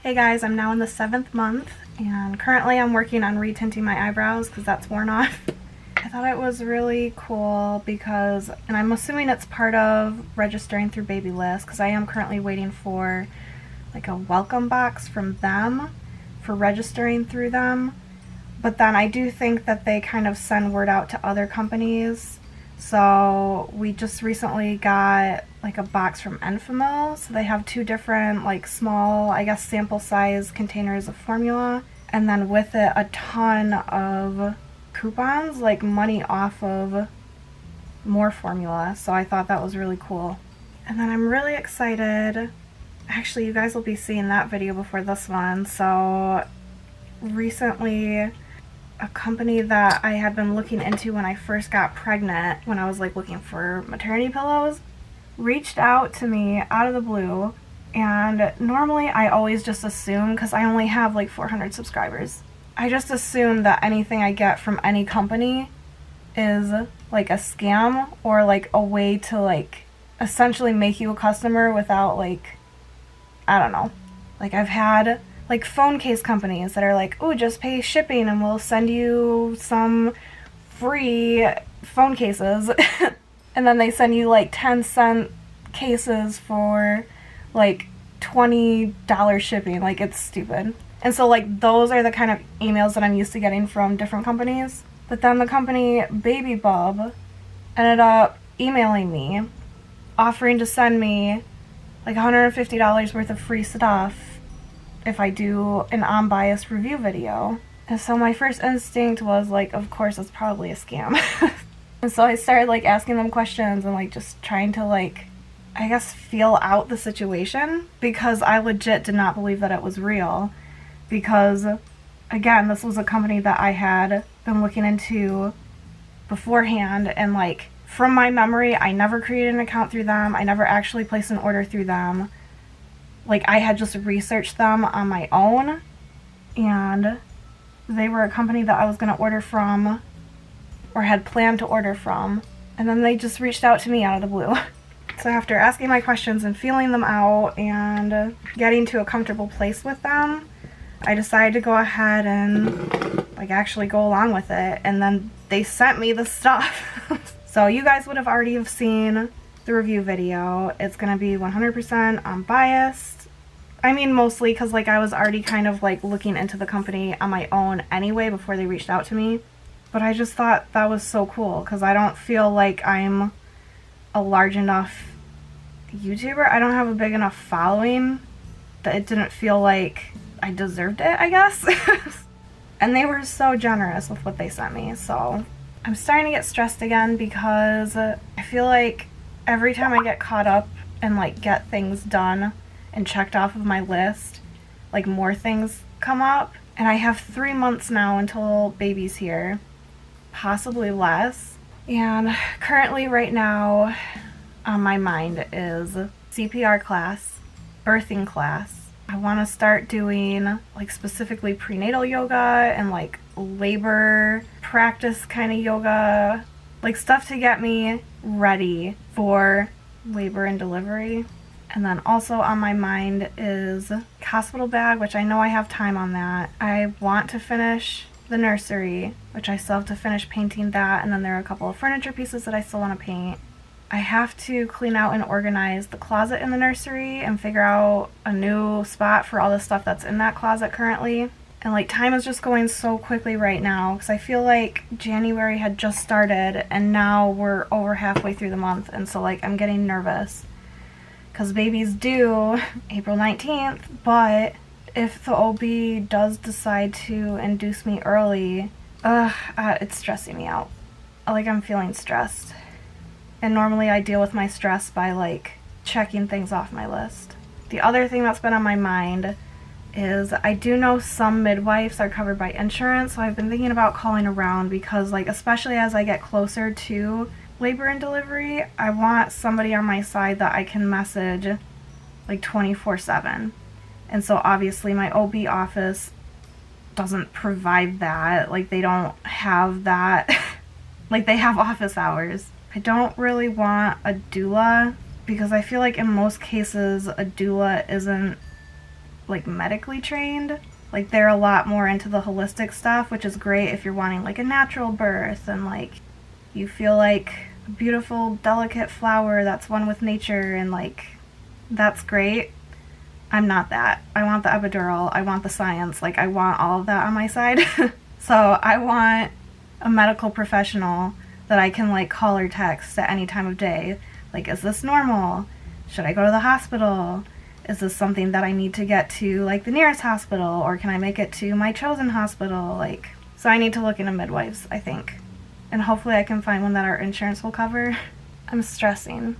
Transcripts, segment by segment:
Hey guys, I'm now in the 7th month and currently I'm working on retinting my eyebrows because that's worn off. I thought it was really cool because, and I'm assuming it's part of registering through Babylist because I am currently waiting for like a welcome box from them for registering through them. But then I do think that they kind of send word out to other companies. So we just recently got like a box from Enfamil. So they have 2 different like small, I guess, sample size containers of formula. And then with it a ton of coupons, like money off of more formula. So I thought that was really cool. And then I'm really excited. Actually, you guys will be seeing that video before this one. So recently, a company that I had been looking into when I first got pregnant, when I was like looking for maternity pillows, reached out to me out of the blue. And normally I always just assume, because I only have like 400 subscribers, I just assume that anything I get from any company is like a scam or like a way to like essentially make you a customer without like, I don't know. Like I've had like phone case companies that are like, oh, just pay shipping and we'll send you some free phone cases. And then they send you like 10-cent cases for like $20 shipping. Like, it's stupid. And so like those are the kind of emails that I'm used to getting from different companies. But then the company Baby Bub ended up emailing me, offering to send me like $150 worth of free stuff if I do an unbiased review video. And so my first instinct was like, of course it's probably a scam. And so I started like asking them questions and like just trying to like, I guess, feel out the situation, because I legit did not believe that it was real. Because again, this was a company that I had been looking into beforehand, and like from my memory I never created an account through them. I never actually placed an order through them. Like, I had just researched them on my own, and they were a company that I was going to order from, or had planned to order from, and then they just reached out to me out of the blue. So after asking my questions and feeling them out and getting to a comfortable place with them, I decided to go ahead and like actually go along with it, and then they sent me the stuff. So you guys would have already have seen the review video. It's going to be 100% unbiased. I mean, mostly because like I was already kind of like looking into the company on my own anyway before they reached out to me. But I just thought that was so cool because I don't feel like I'm a large enough YouTuber. I don't have a big enough following that it didn't feel like I deserved it, I guess. And they were so generous with what they sent me. So I'm starting to get stressed again because I feel like every time I get caught up and like get things done and checked off of my list, like more things come up. And I have 3 months now until baby's here, possibly less. And currently right now on my mind is CPR class, birthing class. I want to start doing like specifically prenatal yoga and like labor practice kind of yoga, like stuff to get me ready for labor and delivery. And then also on my mind is hospital bag, which I know I have time on that. I want to finish the nursery, which I still have to finish painting that, and then there are a couple of furniture pieces that I still want to paint. I have to clean out and organize the closet in the nursery and figure out a new spot for all the stuff that's in that closet currently. And like time is just going so quickly right now because I feel like January had just started and now we're over halfway through the month, and so like I'm getting nervous because baby's due April 19th, but if the OB does decide to induce me early, it's stressing me out. Like, I'm feeling stressed. And normally I deal with my stress by like checking things off my list. The other thing that's been on my mind is I do know some midwives are covered by insurance, so I've been thinking about calling around because like especially as I get closer to labor and delivery, I want somebody on my side that I can message like 24/7. And so obviously my OB office doesn't provide that. Like, they don't have that. Like, they have office hours. I don't really want a doula because I feel like in most cases a doula isn't like medically trained. Like they're a lot more into the holistic stuff, which is great if you're wanting like a natural birth and like you feel like a beautiful, delicate flower that's one with nature, and like that's great. I'm not that. I want the epidural. I want the science. Like I want all of that on my side. So I want a medical professional that I can like call or text at any time of day. Like, is this normal? Should I go to the hospital? Is this something that I need to get to like the nearest hospital, or can I make it to my chosen hospital? Like, so I need to look into midwives, I think. And hopefully I can find one that our insurance will cover. I'm stressing.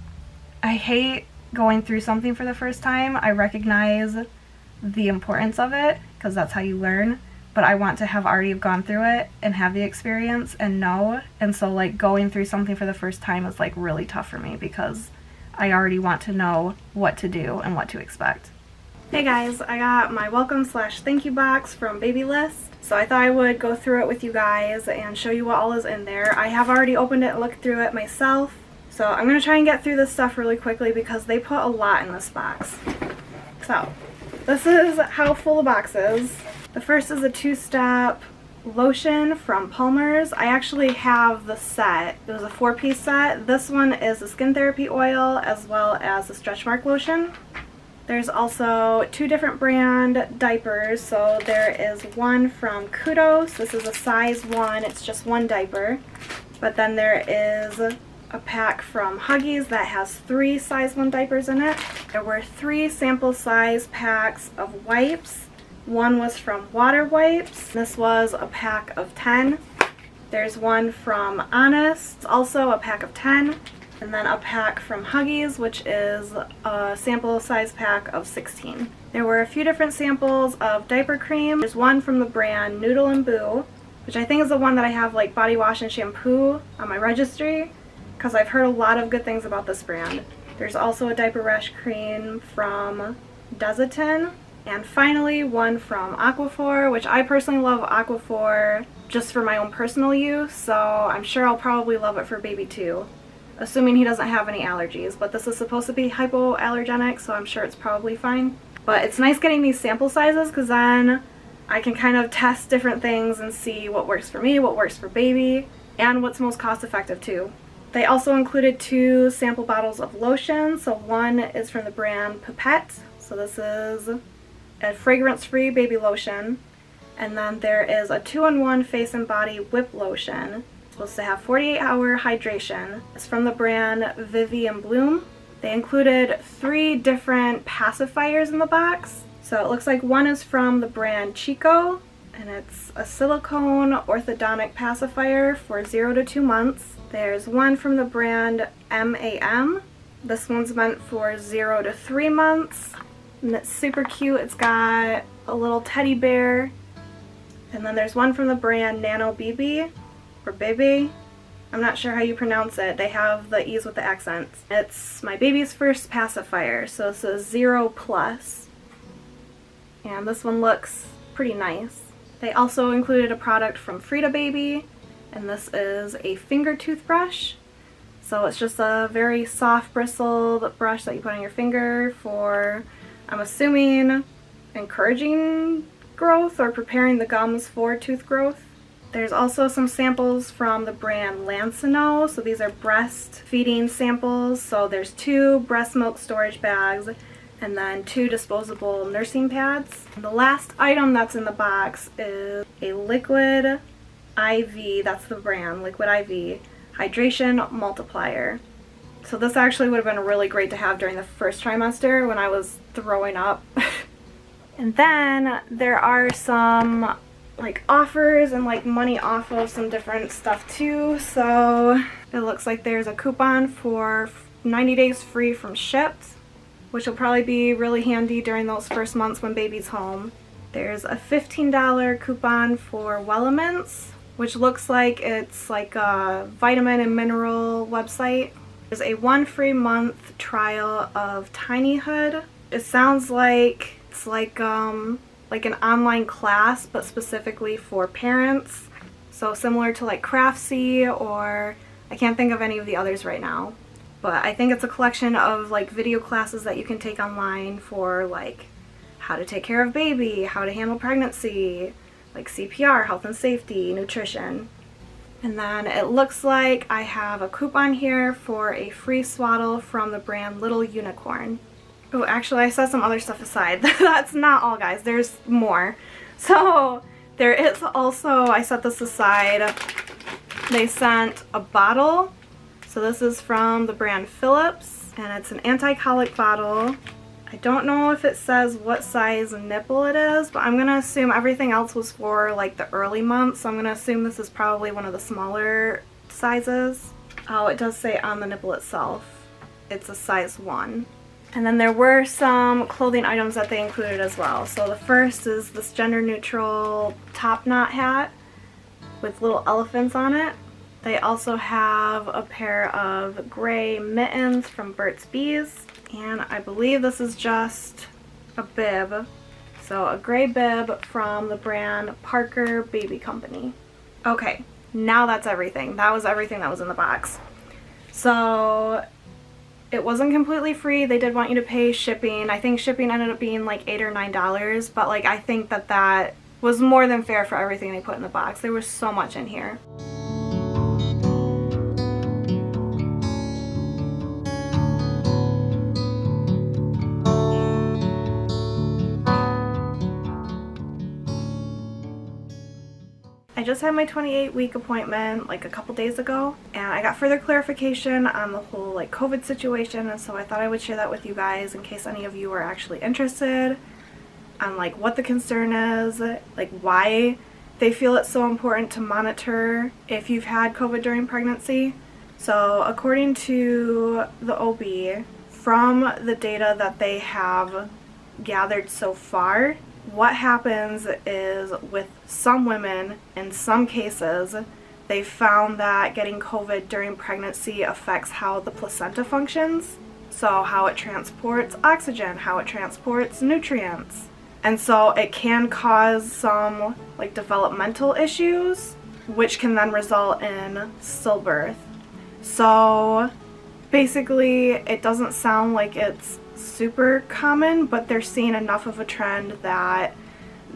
I hate going through something for the first time. I recognize the importance of it because that's how you learn, but I want to have already gone through it and have the experience and know. And so like going through something for the first time is like really tough for me because I already want to know what to do and what to expect. Hey guys, I got my welcome/thank you box from Babylist. So I thought I would go through it with you guys and show you what all is in there. I have already opened it and looked through it myself. So I'm going to try and get through this stuff really quickly because they put a lot in this box. So this is how full the box is. The first is a 2-step lotion from Palmer's. I actually have the set. It was a 4-piece set. This one is the skin therapy oil as well as the stretch mark lotion. There's also 2 different brand diapers. So there is one from Kudos. This is a size 1. It's just 1 diaper. But then there is a pack from Huggies that has 3 size 1 diapers in it. There were 3 sample size packs of wipes. One was from Water Wipes. This was a pack of 10. There's one from Honest, also a pack of 10. And then a pack from Huggies, which is a sample size pack of 16. There were a few different samples of diaper cream. There's one from the brand Noodle and Boo, which I think is the one that I have like body wash and shampoo on my registry, because I've heard a lot of good things about this brand. There's also a diaper rash cream from Desitin. And finally, one from Aquaphor, which I personally love Aquaphor just for my own personal use, so I'm sure I'll probably love it for baby too, assuming he doesn't have any allergies. But this is supposed to be hypoallergenic, so I'm sure it's probably fine. But it's nice getting these sample sizes because then I can kind of test different things and see what works for me, what works for baby, and what's most cost effective too. They also included 2 sample bottles of lotion. So one is from the brand Pipette. So this is a fragrance-free baby lotion. And then there is a 2-in-1 face and body whip lotion. It's supposed to have 48-hour hydration. It's from the brand Vivian Bloom. They included 3 different pacifiers in the box. So it looks like one is from the brand Chico, and it's a silicone orthodontic pacifier for 0 to 2 months. There's one from the brand MAM. This one's meant for 0 to 3 months. And it's super cute. It's got a little teddy bear. And then there's one from the brand Nano BB, or Baby. I'm not sure how you pronounce it. They have the E's with the accents. It's my baby's first pacifier, so this is 0+. And this one looks pretty nice. They also included a product from Frida Baby, and this is a finger toothbrush. So it's just a very soft bristled brush that you put on your finger for, I'm assuming, encouraging growth or preparing the gums for tooth growth. There's also some samples from the brand Lancino. So these are breastfeeding samples. So there's 2 breast milk storage bags and then 2 disposable nursing pads. And the last item that's in the box is a liquid IV, that's the brand, liquid IV, hydration multiplier. So this actually would have been really great to have during the first trimester when I was throwing up. And then there are some like offers and like money off of some different stuff too. So it looks like there's a coupon for 90 days free from Shipt, which will probably be really handy during those first months when baby's home. There's a $15 coupon for Wellements, which looks like it's like a vitamin and mineral website. There's a 1 free month trial of Tinyhood. It sounds like it's like an online class, but specifically for parents. So similar to like Craftsy, or I can't think of any of the others right now. But I think it's a collection of like video classes that you can take online for like how to take care of baby, how to handle pregnancy, like CPR, health and safety, nutrition. And then it looks like I have a coupon here for a free swaddle from the brand Little Unicorn. Oh, actually I set some other stuff aside. That's not all, guys. There's more. So there is also, I set this aside, they sent a bottle. So this is from the brand Philips, and it's an anti-colic bottle. I don't know if it says what size nipple it is, but I'm going to assume everything else was for like the early months, so I'm going to assume this is probably one of the smaller sizes. Oh, it does say on the nipple itself it's a size 1. And then there were some clothing items that they included as well. So the first is this gender neutral top knot hat with little elephants on it. They also have a pair of gray mittens from Burt's Bees. And I believe this is just a bib. So a gray bib from the brand Parker Baby Company. Okay, now that's everything. That was everything that was in the box. So it wasn't completely free. They did want you to pay shipping. I think shipping ended up being like $8 or $9, but like I think that that was more than fair for everything they put in the box. There was so much in here. I just had my 28-week appointment like a couple days ago, and I got further clarification on the whole like COVID situation, and so I thought I would share that with you guys in case any of you are actually interested on like what the concern is, like why they feel it's so important to monitor if you've had COVID during pregnancy. So according to the OB, from the data that they have gathered so far, what happens is with some women, in some cases, they found that getting COVID during pregnancy affects how the placenta functions. So how it transports oxygen, how it transports nutrients. And so it can cause some like developmental issues, which can then result in stillbirth. So basically it doesn't sound like it's super common, but they're seeing enough of a trend that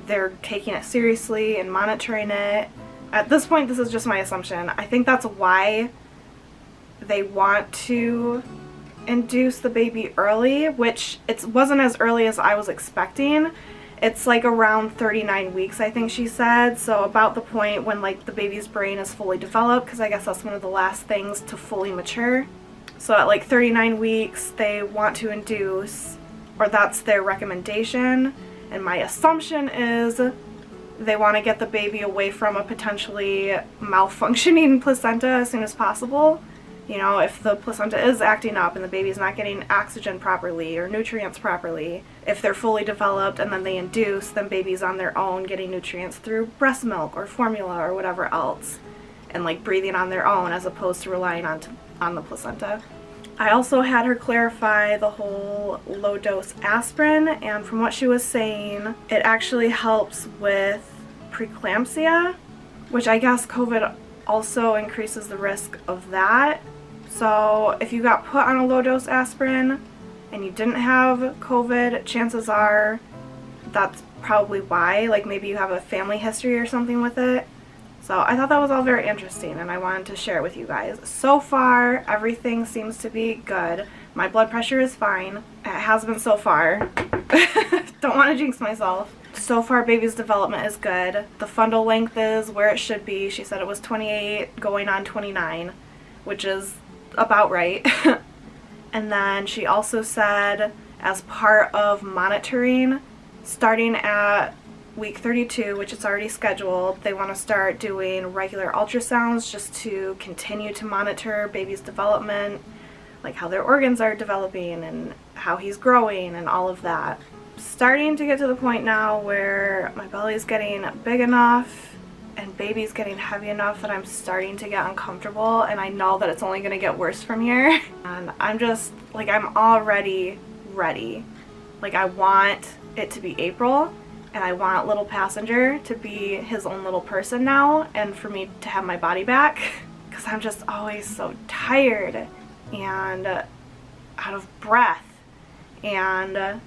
they're taking it seriously and monitoring it. At this point, this is just my assumption. I think that's why they want to induce the baby early, which it wasn't as early as I was expecting. It's like around 39 weeks, I think she said, so about the point when like the baby's brain is fully developed, because I guess that's one of the last things to fully mature. So at like 39 weeks, they want to induce, or that's their recommendation. And my assumption is they want to get the baby away from a potentially malfunctioning placenta as soon as possible. You know, if the placenta is acting up and the baby's not getting oxygen properly or nutrients properly, if they're fully developed and then they induce, then baby's on their own getting nutrients through breast milk or formula or whatever else, and like breathing on their own as opposed to relying on the placenta. I also had her clarify the whole low dose aspirin, and from what she was saying, it actually helps with preeclampsia, which I guess COVID also increases the risk of that. So if you got put on a low dose aspirin and you didn't have COVID, chances are that's probably why. Like maybe you have a family history or something with it. So I thought that was all very interesting and I wanted to share it with you guys. So far, everything seems to be good. My blood pressure is fine. It has been so far. Don't want to jinx myself. So far, baby's development is good. The fundal length is where it should be. She said it was 28 going on 29, which is about right. And then she also said as part of monitoring, starting at week 32, which is already scheduled, they want to start doing regular ultrasounds just to continue to monitor baby's development, like how their organs are developing and how he's growing and all of that. Starting to get to the point now where my belly's getting big enough and baby's getting heavy enough that I'm starting to get uncomfortable, and I know that it's only going to get worse from here. And I'm just like, I'm already ready. Like I want it to be April. And I want little passenger to be his own little person now, and for me to have my body back, because I'm just always so tired and out of breath and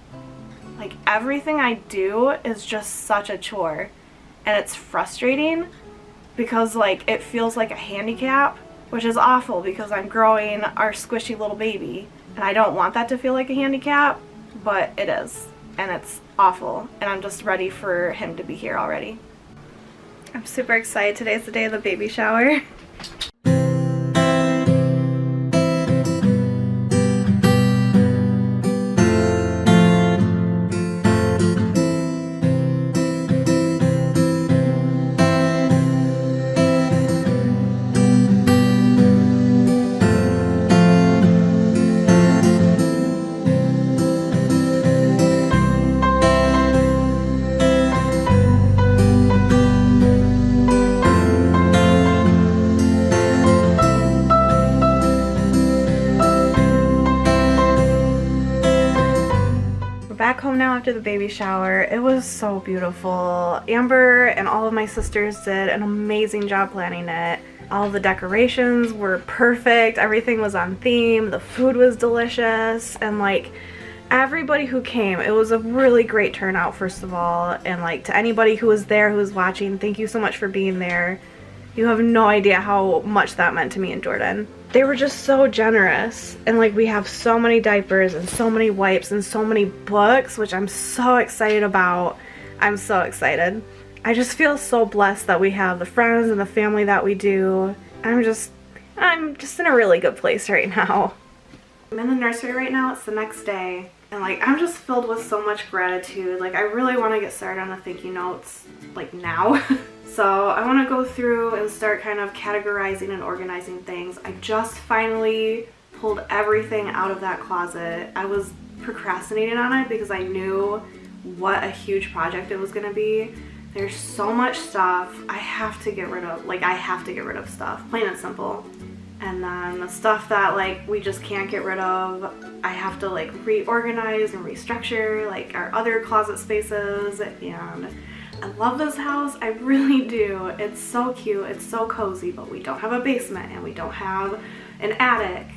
Like, everything I do is just such a chore, and it's frustrating because, like, it feels like a handicap, which is awful because I'm growing our squishy little baby, and I don't want that to feel like a handicap, but it is, and it's awful, and I'm just ready for him to be here already. I'm super excited. Today's the day of the baby shower. Back home now after the baby shower. It was so beautiful. Amber and all of my sisters did an amazing job planning it. All of the decorations were perfect. Everything was on theme. The food was delicious. And like everybody who came, it was a really great turnout, first of all. And like to anybody who was there, who was watching, thank you so much for being there. You have no idea how much that meant to me and Jordan. They were just so generous, and like we have so many diapers and so many wipes and so many books, which I'm so excited about. I'm so excited. I just feel so blessed that we have the friends and the family that we do. I'm just in a really good place right now. I'm in the nursery right now. It's the next day, and like I'm just filled with so much gratitude. Like I really want to get started on the thank you notes like now. So I want to go through and start kind of categorizing and organizing things. I just finally pulled everything out of that closet. I was procrastinating on it because I knew what a huge project it was going to be. There's so much stuff I have to get rid of. Like, I have to get rid of stuff, plain and simple. And then the stuff that like we just can't get rid of, I have to like reorganize and restructure like our other closet spaces. And I love this house, I really do. It's so cute, it's so cozy, but we don't have a basement and we don't have an attic,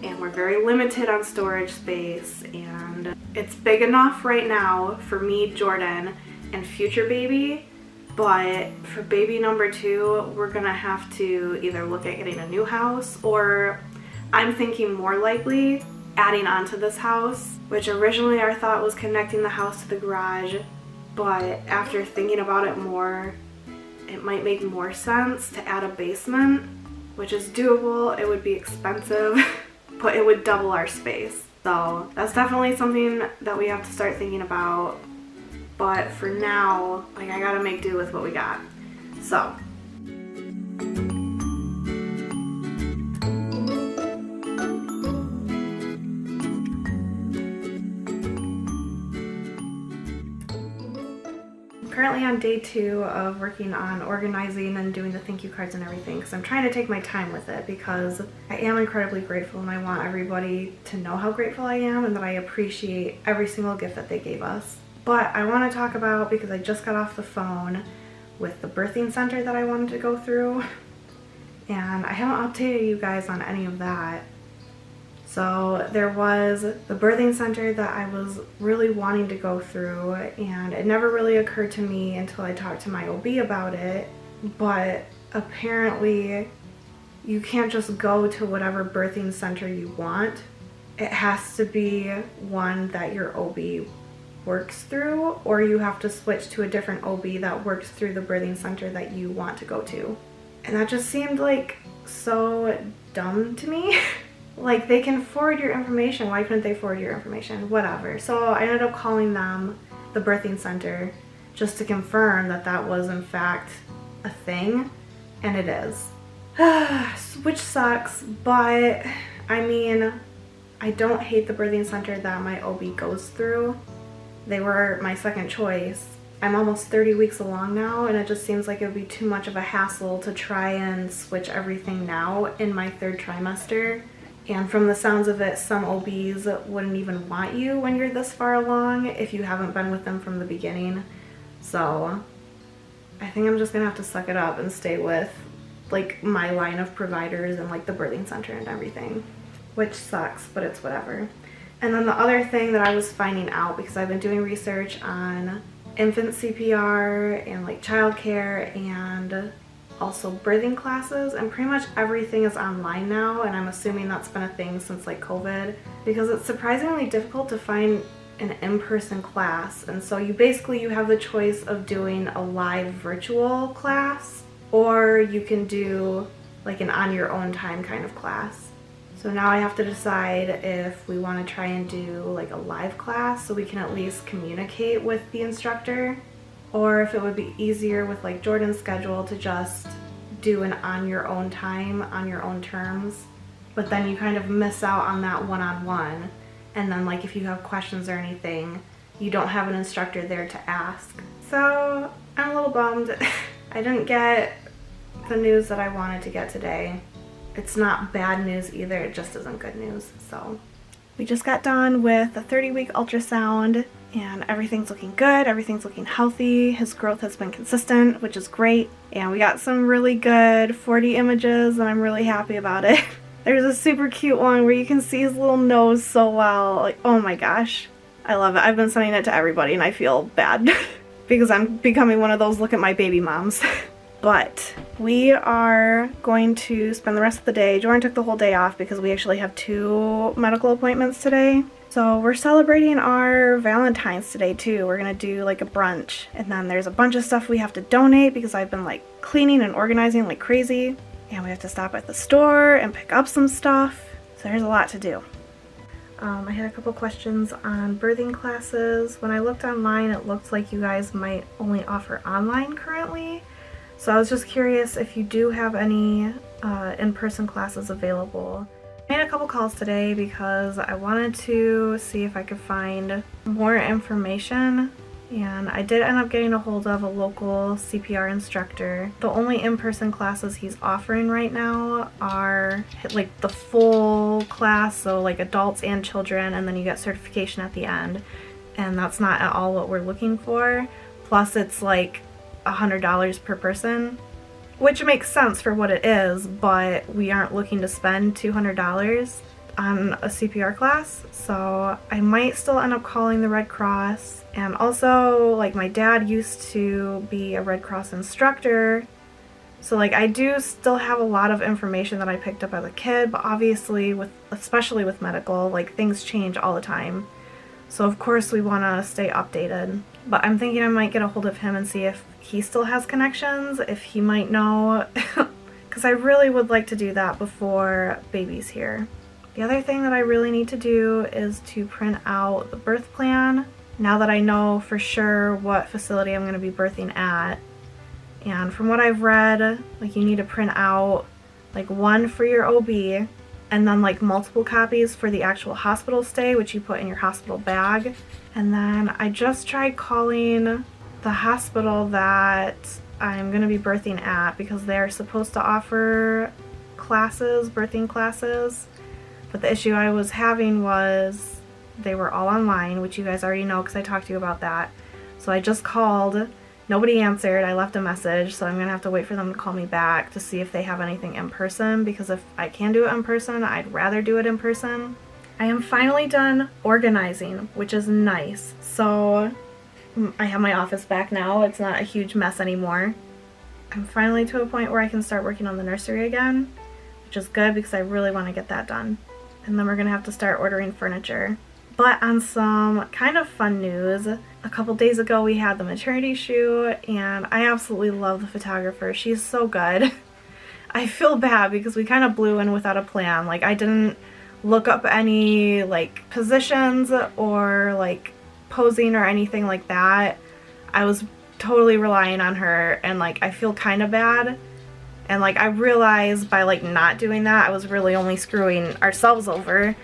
and we're very limited on storage space, and it's big enough right now for me, Jordan, and future baby, but for baby number 2, we're gonna have to either look at getting a new house, or I'm thinking more likely adding on to this house, which originally our thought was connecting the house to the garage. But after thinking about it more, it might make more sense to add a basement, which is doable. It would be expensive, but it would double our space. So that's definitely something that we have to start thinking about. But for now, like I gotta make do with what we got. So. Currently on day 2 of working on organizing and doing the thank you cards and everything, because I'm trying to take my time with it because I am incredibly grateful, and I want everybody to know how grateful I am and that I appreciate every single gift that they gave us. But I want to talk about, because I just got off the phone with the birthing center that I wanted to go through, and I haven't updated you guys on any of that. So there was the birthing center that I was really wanting to go through, and it never really occurred to me until I talked to my OB about it, but apparently you can't just go to whatever birthing center you want. It has to be one that your OB works through, or you have to switch to a different OB that works through the birthing center that you want to go to. And that just seemed like so dumb to me. Like, they can forward your information. Why couldn't they forward your information? Whatever. So I ended up calling them, the birthing center, just to confirm that that was in fact a thing, and it is. Which sucks, but I mean, I don't hate the birthing center that my OB goes through. They were my second choice. I'm almost 30 weeks along now, and it just seems like it would be too much of a hassle to try and switch everything now in my 3rd trimester. And from the sounds of it, some OBs wouldn't even want you when you're this far along if you haven't been with them from the beginning. So I think I'm just gonna have to suck it up and stay with like my line of providers and like the birthing center and everything, which sucks, but it's whatever. And then the other thing that I was finding out, because I've been doing research on infant CPR and like childcare and also birthing classes, and pretty much everything is online now, and I'm assuming that's been a thing since like COVID, because it's surprisingly difficult to find an in-person class. And so you have the choice of doing a live virtual class, or you can do like an on your own time kind of class. So now I have to decide if we want to try and do like a live class so we can at least communicate with the instructor, or if it would be easier with like Jordan's schedule to just do an on your own time, on your own terms, but then you kind of miss out on that one-on-one. And then like if you have questions or anything, you don't have an instructor there to ask. So I'm a little bummed. I didn't get the news that I wanted to get today. It's not bad news either, it just isn't good news. So we just got done with a 30-week ultrasound and everything's looking good, everything's looking healthy. His growth has been consistent, which is great. And we got some really good 4D images and I'm really happy about it. There's a super cute one where you can see his little nose so well. Like, oh my gosh, I love it. I've been sending it to everybody and I feel bad because I'm becoming one of those look at my baby moms. But we are going to spend the rest of the day. Jordan took the whole day off because we actually have 2 medical appointments today. So we're celebrating our Valentine's today too. We're gonna do like a brunch, and then there's a bunch of stuff we have to donate because I've been like cleaning and organizing like crazy, and we have to stop at the store and pick up some stuff. So there's a lot to do. I had a couple questions on birthing classes. When I looked online, it looked like you guys might only offer online currently. So I was just curious if you do have any in-person classes available. I made a couple calls today because I wanted to see if I could find more information, and I did end up getting a hold of a local CPR instructor. The only in-person classes he's offering right now are like the full class, so like adults and children, and then you get certification at the end, and that's not at all what we're looking for. Plus it's like $100 per person, which makes sense for what it is, but we aren't looking to spend $200 on a CPR class, so I might still end up calling the Red Cross. And also, like, my dad used to be a Red Cross instructor, so like I do still have a lot of information that I picked up as a kid, but obviously especially with medical, like things change all the time. So of course we want to stay updated. But I'm thinking I might get a hold of him and see if he still has connections, if he might know, because I really would like to do that before baby's here. The other thing that I really need to do is to print out the birth plan, now that I know for sure what facility I'm going to be birthing at. And from what I've read, like you need to print out like one for your OB, and then like multiple copies for the actual hospital stay, which you put in your hospital bag. And then I just tried calling the hospital that I'm going to be birthing at because they're supposed to offer classes, birthing classes. But the issue I was having was they were all online, which you guys already know because I talked to you about that. So I just called. Nobody answered. I left a message, so I'm going to have to wait for them to call me back to see if they have anything in person, because if I can do it in person, I'd rather do it in person. I am finally done organizing, which is nice. So I have my office back now. It's not a huge mess anymore. I'm finally to a point where I can start working on the nursery again, which is good because I really want to get that done. And then we're going to have to start ordering furniture. But on some kind of fun news, a couple days ago we had the maternity shoot, and I absolutely love the photographer. She's so good. I feel bad because we kind of blew in without a plan. Like, I didn't look up any like positions or like posing or anything like that. I was totally relying on her, and like I feel kind of bad. And like I realized by like not doing that, I was really only screwing ourselves over.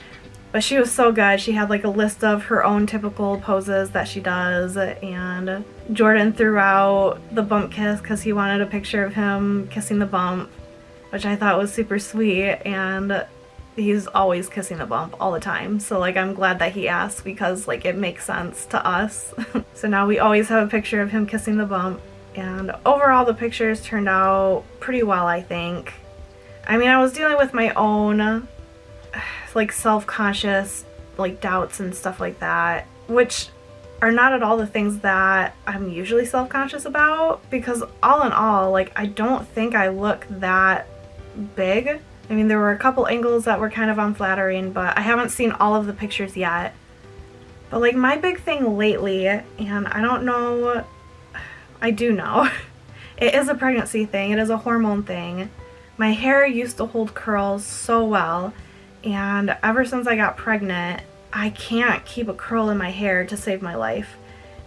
But she was so good. She had like a list of her own typical poses that she does, and Jordan threw out the bump kiss because he wanted a picture of him kissing the bump, which I thought was super sweet, and he's always kissing the bump all the time. So like I'm glad that he asked because like it makes sense to us. So now we always have a picture of him kissing the bump, and overall the pictures turned out pretty well, I think. I mean, I was dealing with my own like self-conscious like doubts and stuff like that, which are not at all the things that I'm usually self-conscious about, because all in all, like, I don't think I look that big. I mean, there were a couple angles that were kind of unflattering, but I haven't seen all of the pictures yet. But like, my big thing lately, and I don't know, I do know, it is a pregnancy thing, it is a hormone thing. My hair used to hold curls so well, and ever since I got pregnant, I can't keep a curl in my hair to save my life.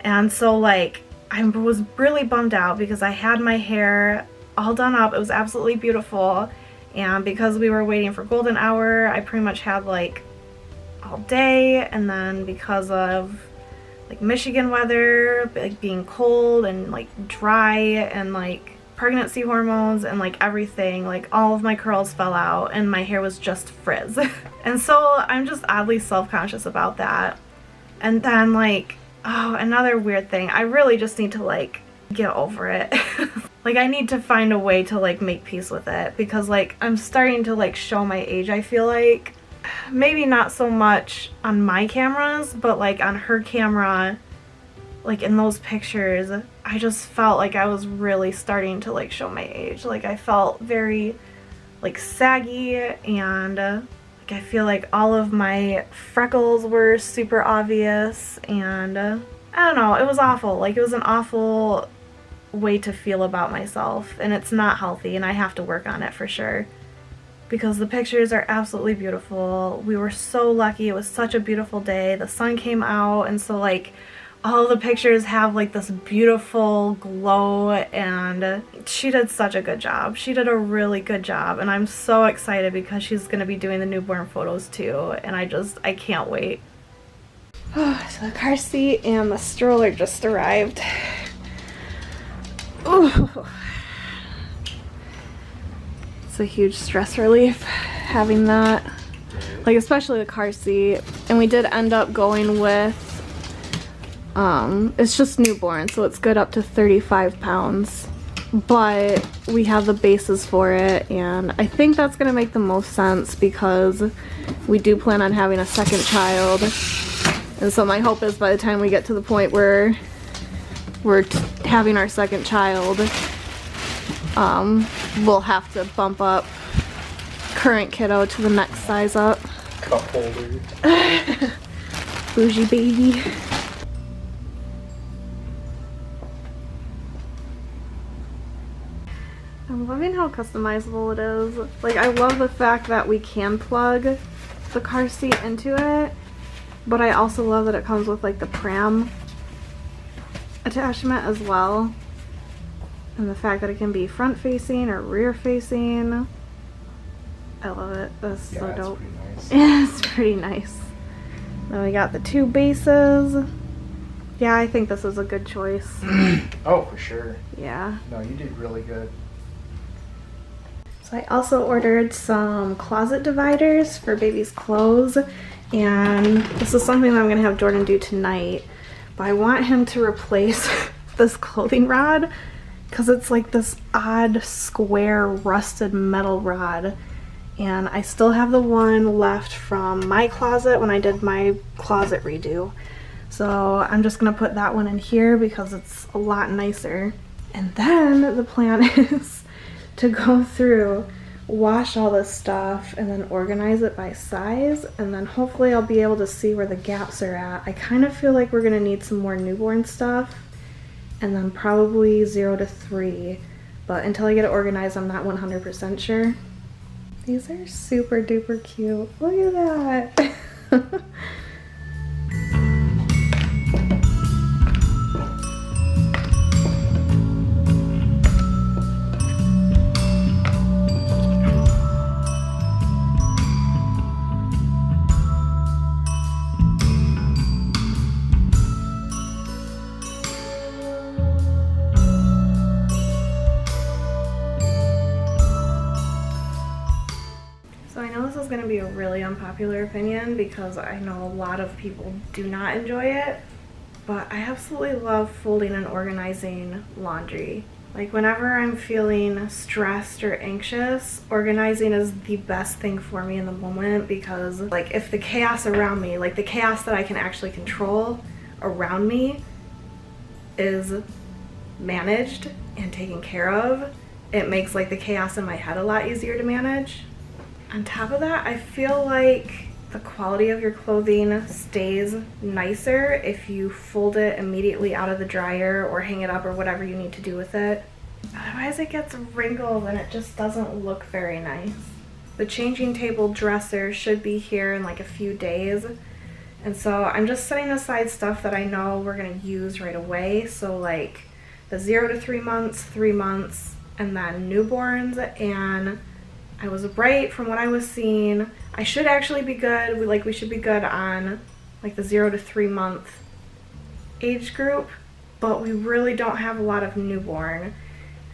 And so like, I was really bummed out because I had my hair all done up. It was absolutely beautiful. And because we were waiting for golden hour, I pretty much had like all day. And then because of like Michigan weather, like being cold and like dry and like pregnancy hormones and like everything, like all of my curls fell out and my hair was just frizz. And so I'm just oddly self-conscious about that. And then like, oh, another weird thing, I really just need to like get over it. Like, I need to find a way to like make peace with it, because like I'm starting to like show my age, I feel like. Maybe not so much on my cameras, but like on her camera, like in those pictures, I just felt like I was really starting to like show my age. Like, I felt very like saggy, and like I feel like all of my freckles were super obvious, and I don't know, it was awful. Like, it was an awful way to feel about myself, and it's not healthy, and I have to work on it for sure. Because the pictures are absolutely beautiful. We were so lucky. It was such a beautiful day. The sun came out, and so like all the pictures have like this beautiful glow, and she did such a good job. She did a really good job, and I'm so excited because she's gonna be doing the newborn photos too, and I can't wait. Oh, so the car seat and the stroller just arrived. Ooh. It's a huge stress relief having that, like especially the car seat. And we did end up going with it's just newborn, so it's good up to 35 pounds, but we have the bases for it, and I think that's gonna make the most sense because we do plan on having a second child. And so my hope is by the time we get to the point where we're having our second child, we'll have to bump up current kiddo to the next size up. Cup holder. Bougie baby. I'm loving how customizable it is. Like, I love the fact that we can plug the car seat into it, but I also love that it comes with like the pram attachment as well. And the fact that it can be front facing or rear facing. I love it. That's so dope. Pretty nice. Yeah, it's pretty nice. Then we got the two bases. Yeah, I think this is a good choice. Oh, for sure. Yeah. No, you did really good. So I also ordered some closet dividers for baby's clothes, and this is something that I'm gonna have Jordan do tonight. But I want him to replace this clothing rod because it's like this odd square rusted metal rod, and I still have the one left from my closet when I did my closet redo. So I'm just gonna put that one in here because it's a lot nicer. And then the plan is to go through, wash all this stuff, and then organize it by size, and then hopefully I'll be able to see where the gaps are at. I kind of feel like we're gonna need some more newborn stuff, and then probably 0 to 3, but until I get it organized, I'm not 100% sure. These are super duper cute. Look at that. Going to be a really unpopular opinion because I know a lot of people do not enjoy it, but I absolutely love folding and organizing laundry. Like whenever I'm feeling stressed or anxious, organizing is the best thing for me in the moment, because like if the chaos around me, like the chaos that I can actually control around me is managed and taken care of, it makes like the chaos in my head a lot easier to manage. On top of that, I feel like the quality of your clothing stays nicer if you fold it immediately out of the dryer or hang it up or whatever you need to do with it. Otherwise it gets wrinkled and it just doesn't look very nice. The changing table dresser should be here in like a few days, and so I'm just setting aside stuff that I know we're gonna use right away. So like the 0 to 3 months, 3 months, and then newborns. And I was right from what I was seeing. I should actually be good. We should be good on like the 0 to 3 month age group, but we really don't have a lot of newborn,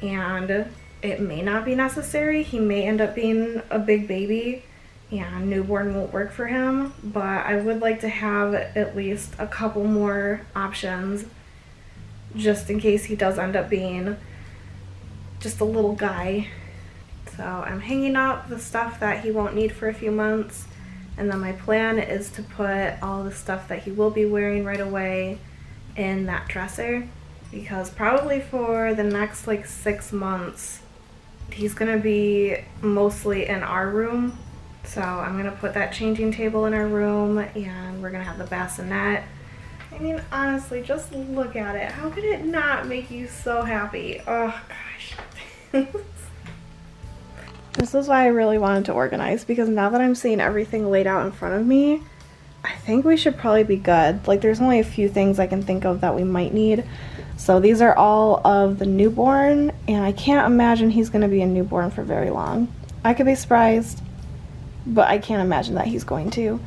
and it may not be necessary. He may end up being a big baby and newborn won't work for him, but I would like to have at least a couple more options just in case he does end up being just a little guy. So I'm hanging up the stuff that he won't need for a few months, and then my plan is to put all the stuff that he will be wearing right away in that dresser, because probably for the next like 6 months he's gonna be mostly in our room. So I'm gonna put that changing table in our room, and we're gonna have the bassinet. I mean, honestly, just look at it. How could it not make you so happy? Oh gosh. This is why I really wanted to organize, because now that I'm seeing everything laid out in front of me, I think we should probably be good. Like there's only a few things I can think of that we might need. So these are all of the newborn, and I can't imagine he's gonna be a newborn for very long. I could be surprised, but I can't imagine that he's going to.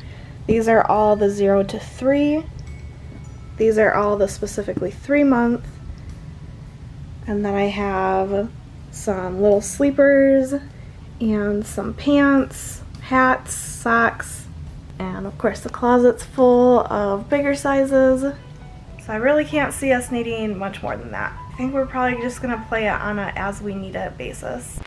These are all the 0 to 3. These are all the specifically 3 month. And then I have some little sleepers and some pants, hats, socks, and of course the closet's full of bigger sizes. So I really can't see us needing much more than that. I think we're probably just gonna play it on a as we need it basis.